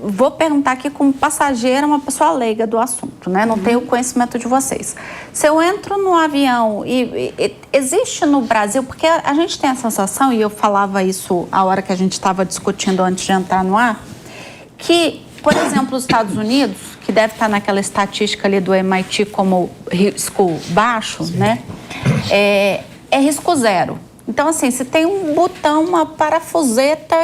vou perguntar aqui como passageira, uma pessoa leiga do assunto, né? Não tenho conhecimento de vocês. Se eu entro no avião e existe no Brasil, porque a gente tem a sensação, e eu falava isso a hora que a gente estava discutindo antes de entrar no ar, que, por exemplo, os Estados Unidos, que deve estar naquela estatística ali do MIT como risco baixo, né? É risco zero. Então, assim, se tem um botão, uma parafuseta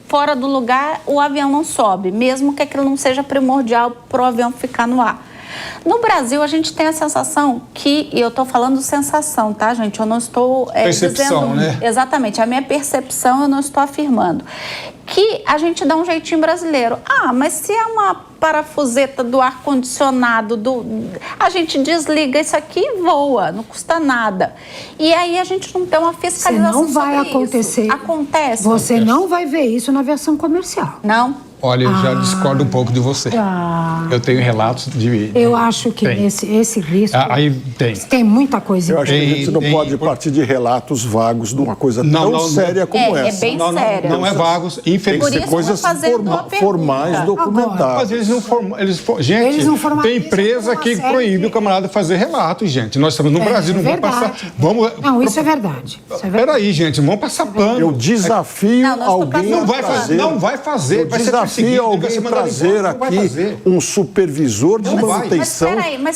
fora do lugar, o avião não sobe, mesmo que aquilo não seja primordial para o avião ficar no ar. No Brasil, a gente tem a sensação que, e eu estou falando sensação, tá, gente? Eu não estou percepção, dizendo... né? Exatamente, a minha percepção eu não estou afirmando. Que a gente dá um jeitinho brasileiro. Ah, mas se é uma parafuseta do ar-condicionado, a gente desliga isso aqui e voa, não custa nada. E aí a gente não tem uma fiscalização não vai sobre acontecer. Isso. Acontece. Você não vai ver isso na aviação comercial. Não? Olha, eu já discordo um pouco de você. Eu tenho relatos de... Eu acho que esse risco... Aí tem. Tem muita coisa. Eu acho que a gente não pode partir de relatos vagos de uma coisa tão séria como essa. É bem séria. Não é vagos, Tem infelizmente. que ser coisas formais, documentadas. Mas eles não formam. Tem empresa que proíbe o camarada fazer relatos, gente. Nós estamos no Brasil, não vamos passar... Não, isso é verdade. Peraí, gente, vamos passar pano. Eu desafio alguém Não vai fazer. Eu desafio alguém trazer aqui um supervisor de manutenção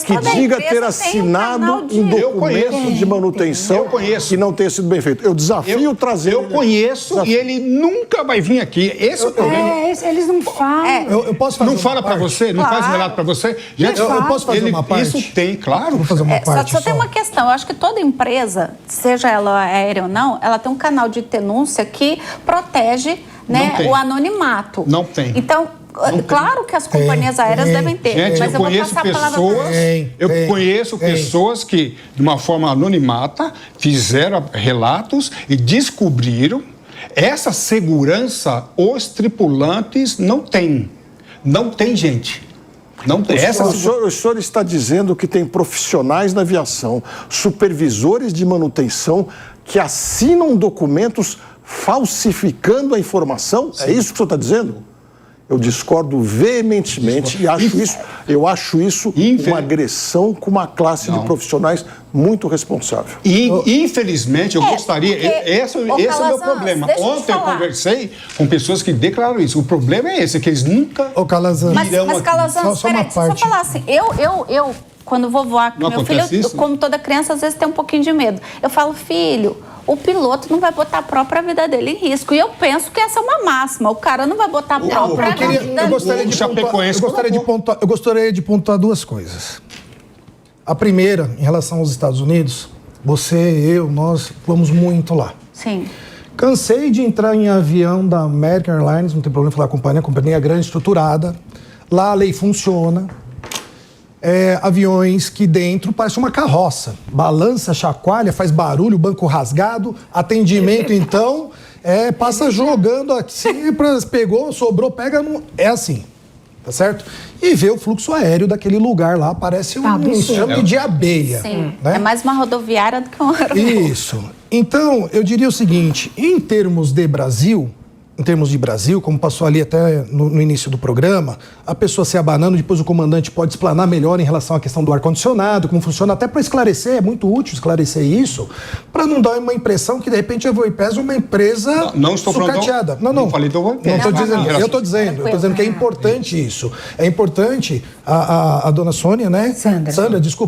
que diga ter assinado um documento de manutenção que não tenha sido bem feito. Eu desafio trazer... Eu conheço e ele nunca vai vir aqui. Esse é o problema. Eles não falam. Eu posso fazer não fala para você? Não faz relato para você? Gente, eu posso fazer uma parte? Isso tem, claro. Vou fazer uma parte só tem uma questão. Eu acho que toda empresa, seja ela aérea ou não, ela tem um canal de denúncia que protege, né, o anonimato. Não tem. Então, claro que as companhias aéreas devem ter. Gente, mas eu conheço pessoas que, de uma forma anonimata, fizeram relatos e descobriram essa segurança os tripulantes não têm. Não tem, gente. Não tem. O senhor está dizendo que tem profissionais na aviação, supervisores de manutenção, que assinam documentos falsificando a informação? Sim. É isso que o senhor está dizendo? Eu discordo veementemente e eu acho isso uma agressão com uma classe de profissionais muito responsável. Infelizmente, eu gostaria... Esse é o meu problema. Ontem eu conversei com pessoas que declararam isso. O problema é esse, que eles nunca... Mas Calazans, espera aí, deixa eu falar assim. Eu, quando vou voar com meu filho, como toda criança, às vezes tem um pouquinho de medo. Eu falo, filho... O piloto não vai botar a própria vida dele em risco. E eu penso que essa é uma máxima. O cara não vai botar a própria vida dele. Eu gostaria de pontuar duas coisas. A primeira, em relação aos Estados Unidos, você, eu, nós vamos muito lá. Sim. Cansei de entrar em avião da American Airlines, não tem problema falar a companhia é grande, estruturada. Lá a lei funciona. Aviões que dentro parece uma carroça. Balança, chacoalha, faz barulho, banco rasgado, atendimento então, passa jogando aqui, pegou, sobrou, pega, é assim, tá certo? E vê o fluxo aéreo daquele lugar lá, parece um enxame de abelha. Sim, né? É mais uma rodoviária do que um aeroporto. Isso. Então, eu diria o seguinte, em termos de Brasil, como passou ali até no início do programa, a pessoa se abanando, depois o comandante pode explanar melhor em relação à questão do ar-condicionado, como funciona, até para esclarecer, é muito útil esclarecer isso, para não dar uma impressão que, de repente, a Voipes é uma empresa sucateada. Não falei do Voipes. Eu estou dizendo que é importante isso. É importante, a dona Sônia, né?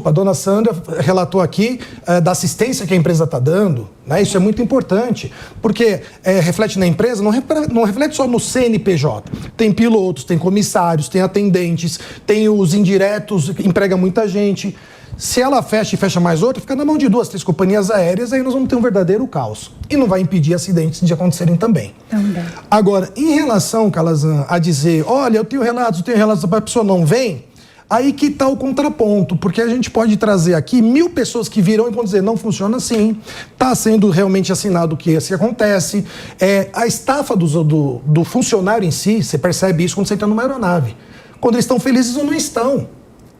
A dona Sandra relatou aqui da assistência que a empresa está dando, né? Isso é muito importante, porque reflete na empresa, não reflete só no CNPJ. Tem pilotos, tem comissários, tem atendentes, tem os indiretos, emprega muita gente. Se ela fecha e fecha mais outra, fica na mão de 2, 3 companhias aéreas, aí nós vamos ter um verdadeiro caos. E não vai impedir acidentes de acontecerem também. Agora, em relação, Calazans, a dizer, olha, eu tenho relatos, a pessoa não vem, aí que está o contraponto, porque a gente pode trazer aqui 1000 pessoas que virão e vão dizer, não funciona assim, está sendo realmente assinado o que assim acontece. A estafa do funcionário em si, você percebe isso quando você entra numa aeronave. Quando eles estão felizes ou não estão.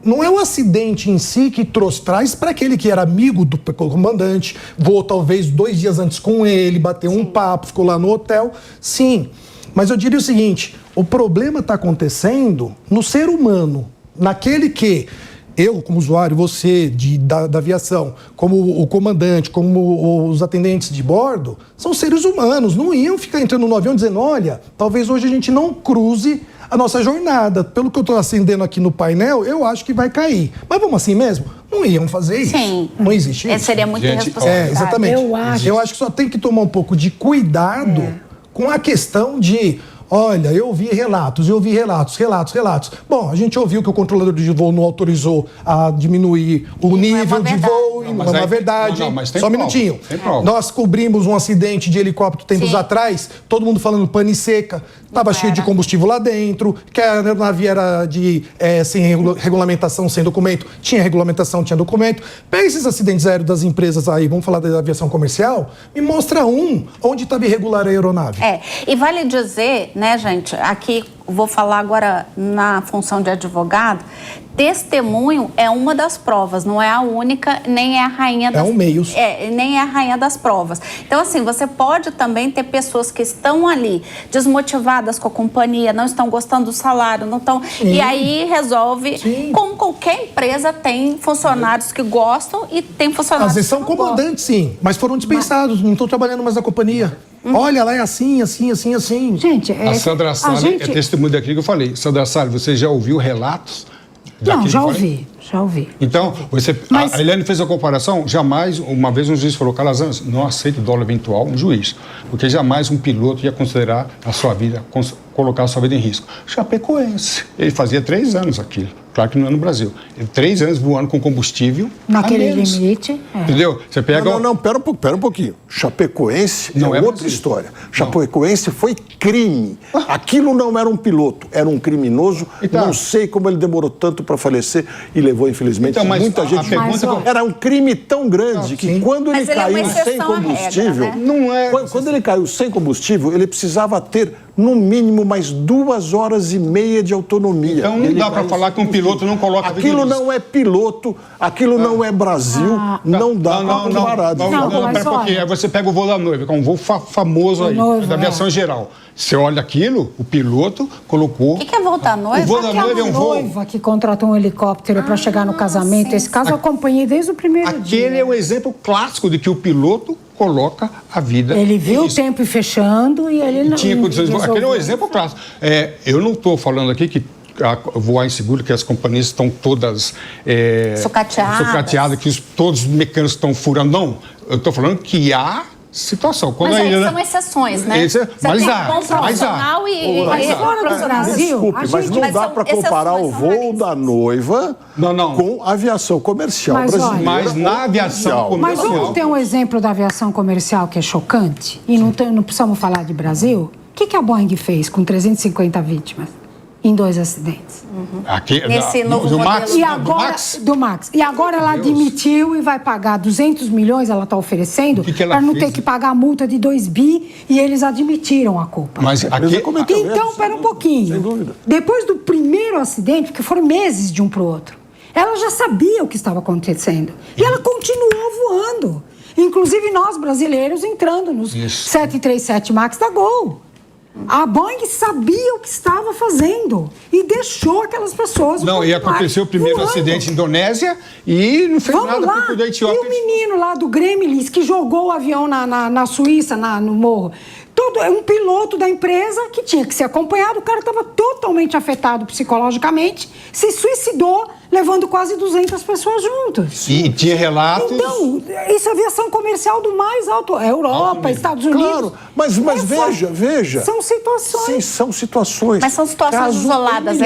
Não é o acidente em si que traz para aquele que era amigo do comandante, voou talvez 2 dias antes com ele, bateu um papo, ficou lá no hotel. Sim, Mas eu diria o seguinte, o problema está acontecendo no ser humano, naquele que eu, como usuário, você da aviação, como o comandante, como os atendentes de bordo, são seres humanos, não iam ficar entrando no avião dizendo, olha, talvez hoje a gente não cruze a nossa jornada. Pelo que eu estou acendendo aqui no painel, eu acho que vai cair. Mas vamos assim mesmo? Não iam fazer isso. Sim. Não existe isso. Seria muito irresponsabilidade. Exatamente. Eu acho que só tem que tomar um pouco de cuidado com a questão de... Olha, eu vi relatos. Relatos. Bom, a gente ouviu que o controlador de voo não autorizou a diminuir o nível de voo, não é uma verdade. Mas tem só um prova, minutinho. tem prova. Nós cobrimos um acidente de helicóptero tempos atrás, todo mundo falando pane seca, estava cheio de combustível lá dentro, que a aeronave era sem regulamentação, sem documento. Tinha regulamentação, tinha documento. Pega esses acidentes aéreos das empresas aí, vamos falar da aviação comercial, me mostra onde estava irregular a aeronave. E vale dizer, né, gente, aqui vou falar agora na função de advogado, testemunho é uma das provas, não é a única, nem é a rainha das... É um meio. Nem é a rainha das provas. Então, assim, você pode também ter pessoas que estão ali desmotivadas com a companhia, não estão gostando do salário, não estão... E aí resolve... Como qualquer empresa tem funcionários que gostam e tem funcionários às vezes que são não comandantes, sim, mas foram dispensados, não estão trabalhando mais na companhia. Olha, lá é assim. Gente, A Sandra Salles é testemunha daquilo que eu falei. Sandra Salles, você já ouviu relatos? Não, já ouvi. Então, a Eliane fez a comparação, jamais, uma vez um juiz falou, Calazans, não aceita dolo eventual, um juiz, porque jamais um piloto ia considerar a sua vida, colocar a sua vida em risco. Chapecoense, ele fazia 3 anos aquilo, claro que não é no Brasil, 3 anos voando com combustível naquele a menos. limite. Entendeu? Você pega... Não, pera um pouquinho. Chapecoense não é outra história. Chapecoense foi crime. Aquilo não era um piloto, era um criminoso. Então, não sei como ele demorou tanto para falecer e levou, infelizmente, então, muita gente. Era um crime tão grande que quando ele caiu sem combustível... Regra, né? Não é... Quando ele caiu sem combustível, ele precisava ter, no mínimo, mais 2 horas e meia de autonomia. Então não dá para falar que um piloto não coloca a vida em Aquilo risco. não é piloto, aquilo não é Brasil, não dá para comparar. Pera um pouquinho. Aí você pega o voo da noiva, que é um voo famoso aí, da aviação geral. Você olha aquilo, o piloto colocou... O que é voo da noiva? O voo da noiva é um voo... noiva que contratou um helicóptero para chegar no casamento. Sim. Esse caso eu acompanhei desde o primeiro dia. Aquele é o exemplo clássico de que o piloto coloca a vida... Ele viu o tempo fechando e ele não... Tinha condições. Aquele é um exemplo clássico. Eu não estou falando aqui que voar inseguro, que as companhias estão todas sucateadas, que todos os mecânicos estão furando. Não, eu estou falando que há situação. Quando mas são exceções, né? Mas há. Fora do Brasil... Desculpe, mas não dá para comparar o voo da noiva com a aviação comercial brasileira. Mas na aviação comercial... Mas vamos ter um exemplo da aviação comercial que é chocante, e não precisamos falar de Brasil. O que a Boeing fez com 350 vítimas em 2 acidentes? Nesse novo do modelo. Max? Do Max. E agora ela admitiu e vai pagar 200 milhões, ela está oferecendo, para não ter que pagar a multa de 2 bi, e eles admitiram a culpa. Mas Então, pera um pouquinho. Sem dúvida. Depois do primeiro acidente, porque foram meses de um para o outro, ela já sabia o que estava acontecendo. E ela continuou voando. Inclusive nós, brasileiros, entrando nos 737 Max da Gol. A Boeing sabia o que estava fazendo e deixou aquelas pessoas... Não, e aconteceu o primeiro acidente na Indonésia e não fez nada porque o da Etiópia... E o menino lá do Gremlins que jogou o avião na Suíça, no morro... Um piloto da empresa que tinha que ser acompanhado, o cara estava totalmente afetado psicologicamente, se suicidou, levando quase 200 pessoas juntos. E tinha relatos... Então, isso é aviação comercial do mais alto... Europa, Estados Unidos... Claro, mas veja... São situações. Sim, são situações. Mas são situações isoladas.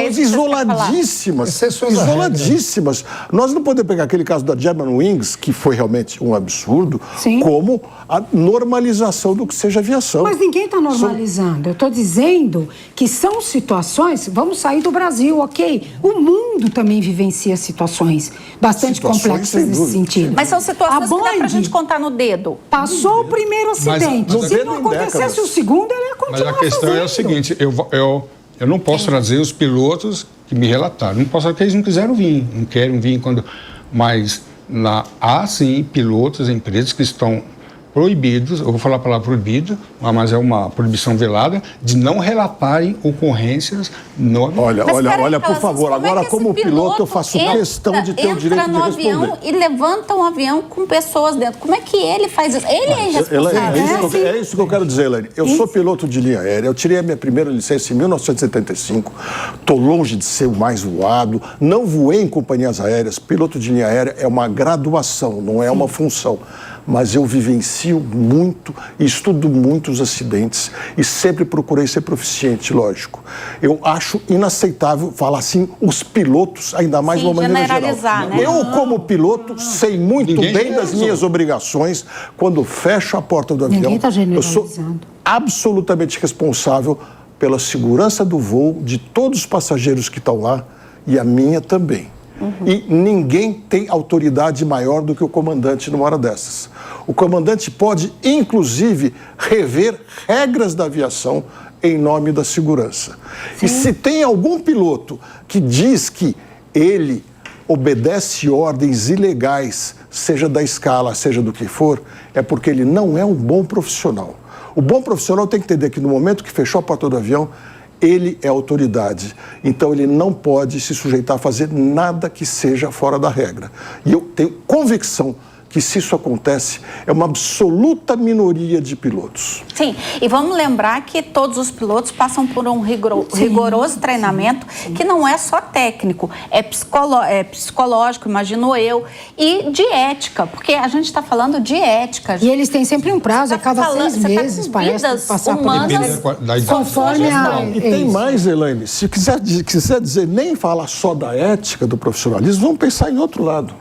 Isoladíssimas. Nós não podemos pegar aquele caso da Germanwings, que foi realmente um absurdo, como a normalização do que seja aviação. Mas ninguém está normalizando. Eu estou dizendo que são situações... Vamos sair do Brasil, ok? O mundo também vivencia situações bastante complexas nesse sentido. Mas são situações que dá pra gente contar no dedo. Passou o primeiro acidente. Se não acontecesse o segundo, ele ia continuar. Mas a questão é o seguinte, eu não posso trazer os pilotos que me relataram. Não posso dizer que eles não quiseram vir, não querem vir quando... Mas há sim pilotos, empresas que estão proibidos, eu vou falar a palavra proibido, mas é uma proibição velada, de não relatarem ocorrências no avião. Olha, Mas olha, peraí, olha, por Francis, favor, como é agora que como esse piloto eu faço questão de ter o direito de entra no responder. avião e levanta um avião com pessoas dentro. Como é que ele faz isso? Ele é irresponsável. Elaine, é isso que eu quero dizer, Elaine. Eu sou piloto de linha aérea, eu tirei a minha primeira licença em 1975, estou longe de ser o mais voado, não voei em companhias aéreas, piloto de linha aérea é uma graduação, não é uma função. Mas eu vivencio muito e estudo muitos acidentes e sempre procurei ser proficiente, lógico. Eu acho inaceitável falar assim, os pilotos, ainda mais de uma maneira generalizar, geral. né? Eu, como piloto, sei muito Ninguém bem das generalizou. minhas obrigações. Quando fecho a porta do avião, Ninguém tá eu sou generalizando. absolutamente responsável pela segurança do voo de todos os passageiros que estão lá e a minha também. E ninguém tem autoridade maior do que o comandante numa hora dessas. O comandante pode, inclusive, rever regras da aviação em nome da segurança. E se tem algum piloto que diz que ele obedece ordens ilegais, seja da escala, seja do que for, é porque ele não é um bom profissional. O bom profissional tem que entender que no momento que fechou a porta do avião, ele é autoridade. Então ele não pode se sujeitar a fazer nada que seja fora da regra. E eu tenho convicção que se isso acontece, é uma absoluta minoria de pilotos. Sim, e vamos lembrar que todos os pilotos passam por um rigoroso treinamento que não é só técnico, é psicológico, imagino eu, e de ética, porque a gente está falando de ética. E eles têm sempre um prazo, a cada 6 você tá meses, com parece, vidas que passar por humanas. Da idade. Conforme a... E tem mais, Elaine, se quiser dizer nem falar só da ética do profissionalismo, vamos pensar em outro lado.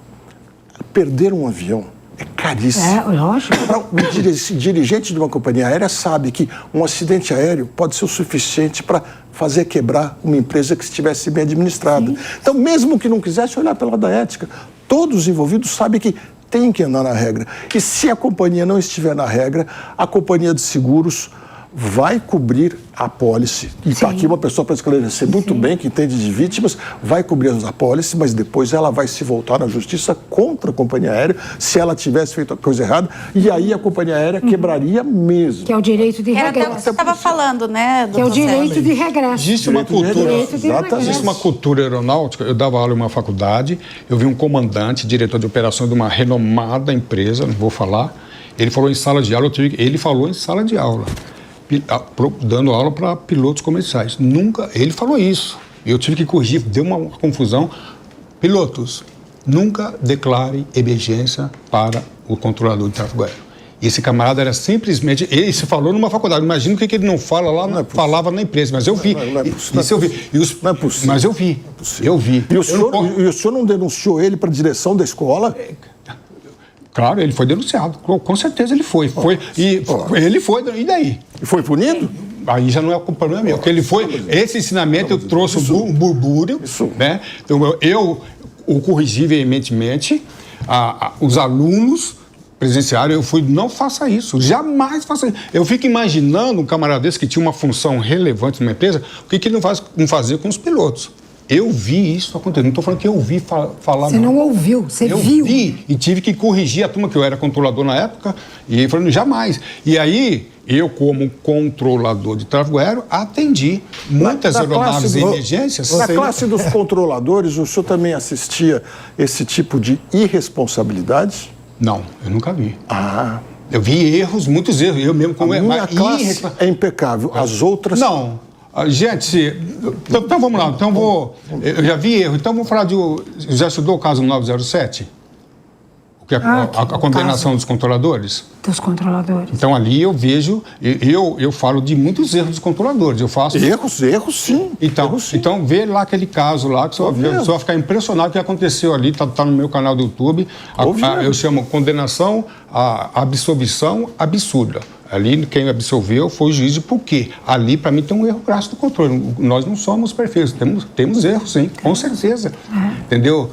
Perder um avião é caríssimo. É, lógico. O dirigente de uma companhia aérea sabe que um acidente aéreo pode ser o suficiente para fazer quebrar uma empresa que estivesse bem administrada. Então, mesmo que não quisesse olhar pela lado da ética, todos os envolvidos sabem que tem que andar na regra. E se a companhia não estiver na regra, a companhia de seguros vai cobrir a apólice. E está aqui uma pessoa para esclarecer muito bem, que entende de vítimas, vai cobrir a apólice, mas depois ela vai se voltar na justiça contra a companhia aérea se ela tivesse feito a coisa errada, e aí a companhia aérea quebraria mesmo. Que é o direito de Era até o que regresso. você estava falando, né, Que é o doutor Sérgio? direito de regresso. Existe uma cultura, Direito de regresso. existe uma cultura aeronáutica. Eu dava aula em uma faculdade, eu vi um comandante, diretor de operações de uma renomada empresa, não vou falar, ele falou em sala de aula, ele falou em sala de aula, dando aula para pilotos comerciais. Nunca, ele falou isso. Eu tive que corrigir, deu uma confusão. Pilotos, nunca declarem emergência para o controlador de tráfego aéreo. Esse camarada era simplesmente... Ele se falou numa faculdade. Imagina o que ele não fala lá, falava na empresa. Mas eu vi. Isso eu vi. Não é possível. Mas eu vi. Eu vi. E o senhor não denunciou ele para a direção da escola? Claro, ele foi denunciado. Com certeza ele foi. Ele foi. E daí? E foi punido? Aí já não é problema meu. Porque ele foi... Esse ensinamento eu trouxe um burbúrio. Né? Então, eu o corrigi veementemente. Os alunos presenciaram, eu fui, não faça isso, jamais faça isso. Eu fico imaginando um camarada desse que tinha uma função relevante numa empresa, o que ele não fazia com os pilotos. Eu vi isso acontecer, não estou falando que eu ouvi falar. Você não ouviu, você eu viu. Vi e tive que corrigir a turma, que eu era controlador na época, e falando, jamais. E aí, eu como controlador de tráfego aéreo, atendi muitas aeronaves em emergências. Na classe dos controladores, o senhor também assistia esse tipo de irresponsabilidade? Não, eu nunca vi. Eu vi erros, muitos erros. Eu mesmo como a minha classe é impecável. As outras... Não. Gente, então vamos lá. Então eu já vi erro. Então vamos falar de... Já estudou o caso 907? Que é a condenação dos controladores? Dos controladores. Então ali eu vejo... Eu falo de muitos erros dos controladores. Eu faço... Erros sim. Então vê lá aquele caso lá, que você vai ficar impressionado o que aconteceu ali, tá no meu canal do YouTube. Eu chamo condenação à absolvição absurda. Ali quem absolveu foi o juiz, porque ali para mim tem um erro crasso do controle. Nós não somos perfeitos, temos erros sim, com certeza. Entendeu?